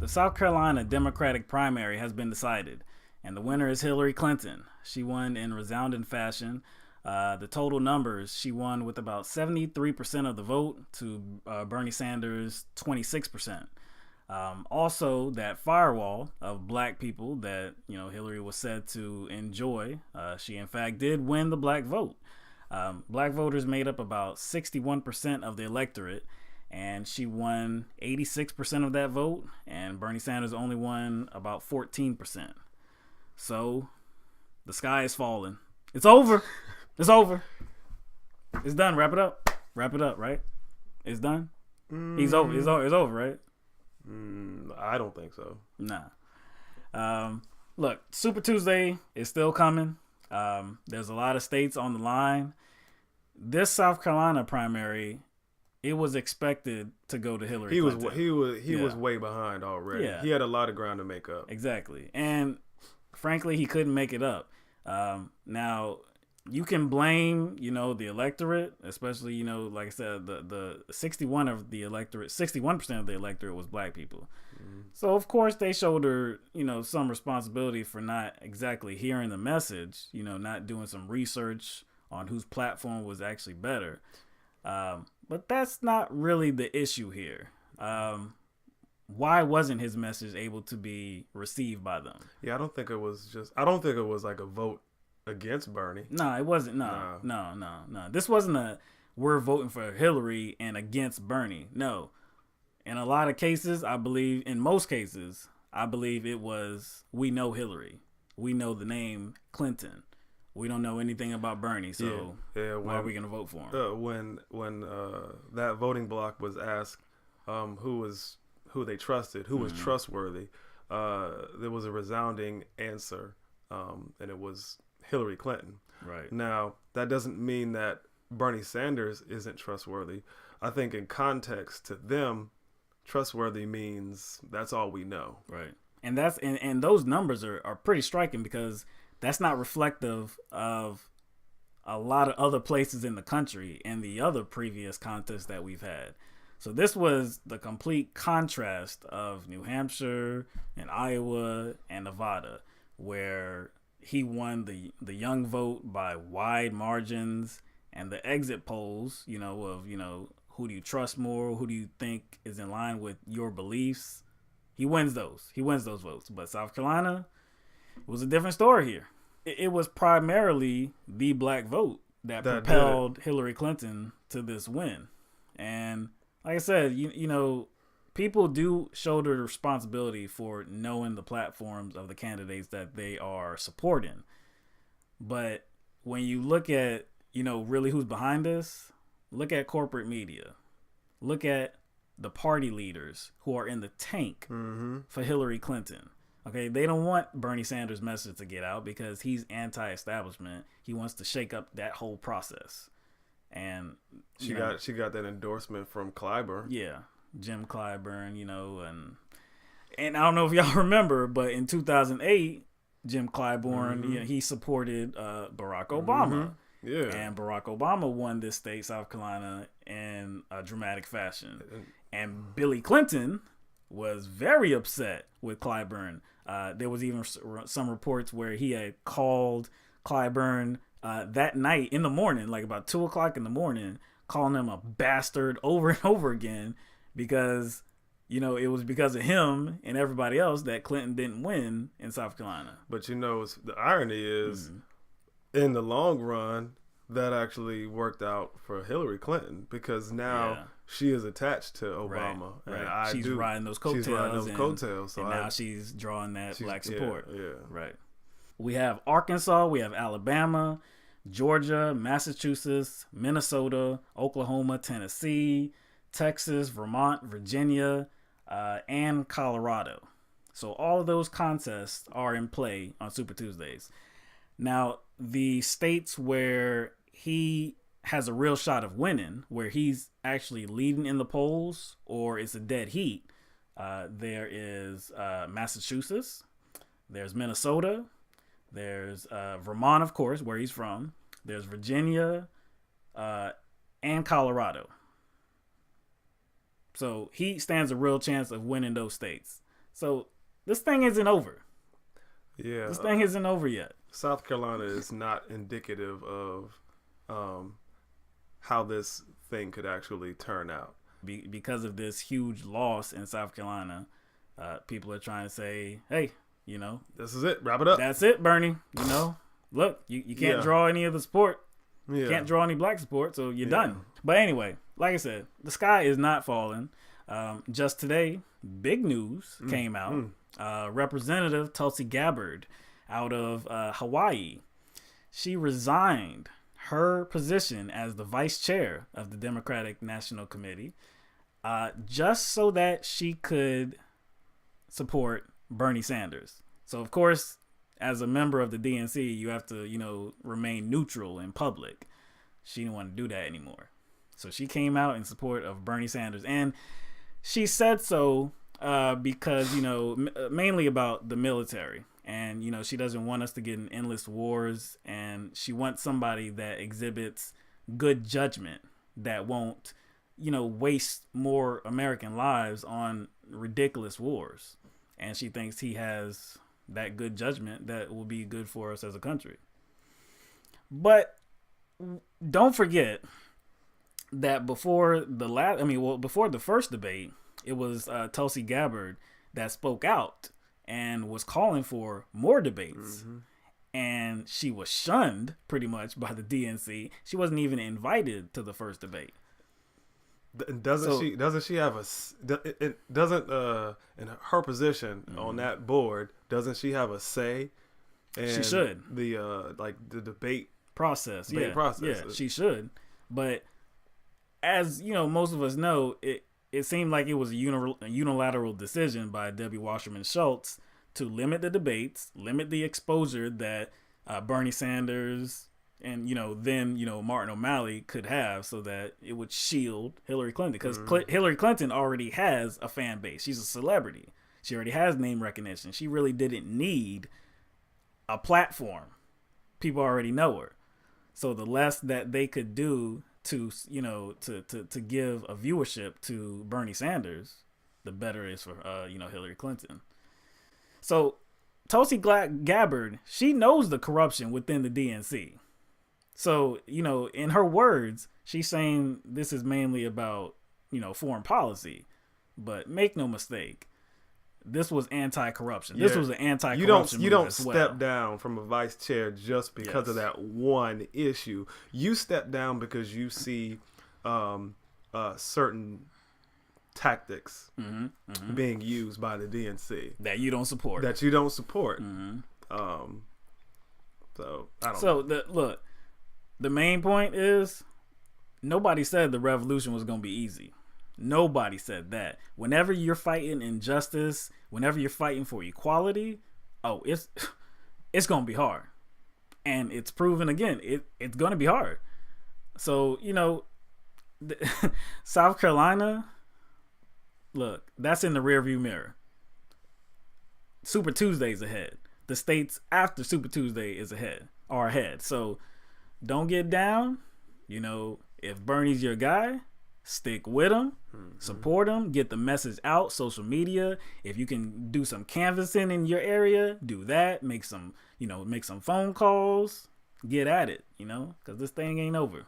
The South Carolina Democratic primary has been decided, and the winner is Hillary Clinton. She won in resounding fashion. The total numbers, she won with about 73% of the vote to Bernie Sanders' 26%. Also, that firewall of black people that Hillary was said to enjoy, she in fact did win the black vote. Black voters made up about 61% of the electorate, and she won 86% of that vote, and Bernie Sanders only won about 14%. So, the sky is falling. It's over. It's over. It's done. Wrap it up. Wrap it up, right? It's done. He's over. It's over, right? I don't think so. Nah. Look, Super Tuesday is still coming. There's a lot of states on the line. This South Carolina primary, it was expected to go to Hillary Clinton. He was way behind already. Yeah. He had a lot of ground to make up. Exactly. And frankly, he couldn't make it up. Now, you can blame, the electorate, especially, like I said, the 61% of the electorate was black people. Mm-hmm. So, of course, they shoulder, some responsibility for not exactly hearing the message, not doing some research on whose platform was actually better. But that's not really the issue here. Why wasn't his message able to be received by them? Yeah, I don't think it was like a vote against Bernie. No, it wasn't. No. This wasn't we're voting for Hillary and against Bernie. No. In a lot of cases, in most cases, I believe it was, we know Hillary. We know the name Clinton. We don't know anything about Bernie, so why are we going to vote for him? When that voting bloc was asked who they trusted, who was trustworthy, there was a resounding answer, and it was Hillary Clinton. Right. Now, that doesn't mean that Bernie Sanders isn't trustworthy. I think in context to them, trustworthy means that's all we know. Right. And and those numbers are pretty striking, because that's not reflective of a lot of other places in the country and the other previous contests that we've had. So this was the complete contrast of New Hampshire and Iowa and Nevada, where he won the young vote by wide margins, and the exit polls, who do you trust more? Who do you think is in line with your beliefs? He wins those. He wins those votes. But South Carolina, it was a different story here. It was primarily the black vote that propelled Hillary Clinton to this win. And like I said, people do shoulder the responsibility for knowing the platforms of the candidates that they are supporting. But when you look at, really who's behind this, look at corporate media. Look at the party leaders who are in the tank for Hillary Clinton. Okay, they don't want Bernie Sanders' message to get out because he's anti-establishment. He wants to shake up that whole process. And she got that endorsement from Clyburn. Yeah, Jim Clyburn, and I don't know if y'all remember, but in 2008, Jim Clyburn, he supported Barack Obama. Yeah. And Barack Obama won this state, South Carolina, in a dramatic fashion. And Billy Clinton was very upset with Clyburn. There was even some reports where he had called Clyburn that night in the morning, like about 2:00 in the morning, calling him a bastard over and over again, because it was because of him and everybody else that Clinton didn't win in South Carolina. But the irony is, in the long run, that actually worked out for Hillary Clinton, because now she is attached to Obama. Right. And she's riding those coattails. So now she's drawing that black support. Yeah. Right. We have Arkansas, we have Alabama, Georgia, Massachusetts, Minnesota, Oklahoma, Tennessee, Texas, Vermont, Virginia, and Colorado. So all of those contests are in play on Super Tuesdays. Now, the states where he has a real shot of winning, where he's actually leading in the polls or it's a dead heat, there is Massachusetts, there's Minnesota, there's Vermont, of course, where he's from, there's Virginia, and Colorado. So he stands a real chance of winning those states. So this thing isn't over. Yeah, This thing isn't over yet. South Carolina is not indicative of how this thing could actually turn out. Because of this huge loss in South Carolina, people are trying to say, hey, This is it. Wrap it up. that's it, Bernie. Look, you can't Yeah. draw any of the support. Yeah. Can't draw any black support, so you're Yeah. done. But anyway, like I said, the sky is not falling. Just today, big news came out. Representative Tulsi Gabbard out of Hawaii, she resigned her position as the vice chair of the Democratic National Committee just so that she could support Bernie Sanders. So, of course, as a member of the DNC, you have to, remain neutral in public. She didn't want to do that anymore. So she came out in support of Bernie Sanders. And she said so because, mainly about the military. And, she doesn't want us to get in endless wars. And she wants somebody that exhibits good judgment, that won't, waste more American lives on ridiculous wars. And she thinks he has that good judgment that will be good for us as a country. But don't forget that before the first debate, it was Tulsi Gabbard that spoke out and was calling for more debates. Mm-hmm. And she was shunned pretty much by the DNC. She wasn't even invited to the first debate. Doesn't she have in her position on that board, doesn't she have a say in she should the debate process? Yeah, she should. But as most of us know, it seemed like it was a unilateral decision by Debbie Wasserman Schultz to limit the debates, limit the exposure that Bernie Sanders and then Martin O'Malley could have, so that it would shield Hillary Clinton, because Hillary Clinton already has a fan base. She's a celebrity. She already has name recognition. She really didn't need a platform. People already know her. So the less that they could do to give a viewership to Bernie Sanders, the better it is for Hillary Clinton. So Tulsi Gabbard, she knows the corruption within the DNC. So, in her words, she's saying this is mainly about, foreign policy. But make no mistake, this was anti-corruption. This was an anti-corruption You don't as step down from a vice chair just because of that one issue. You step down because you see certain tactics being used by the DNC that you don't support. Mm-hmm. So I don't know. Look. The main point is, nobody said the revolution was going to be easy. Nobody said that. Whenever you're fighting injustice, whenever you're fighting for equality, it's going to be hard. And it's proven again, it's going to be hard. So, South Carolina, look, that's in the rearview mirror. Super Tuesday's ahead. The states after Super Tuesday are ahead. So, don't get down. If Bernie's your guy, stick with him, support him, get the message out, social media. If you can do some canvassing in your area, do that. Make some phone calls, get at it, because this thing ain't over.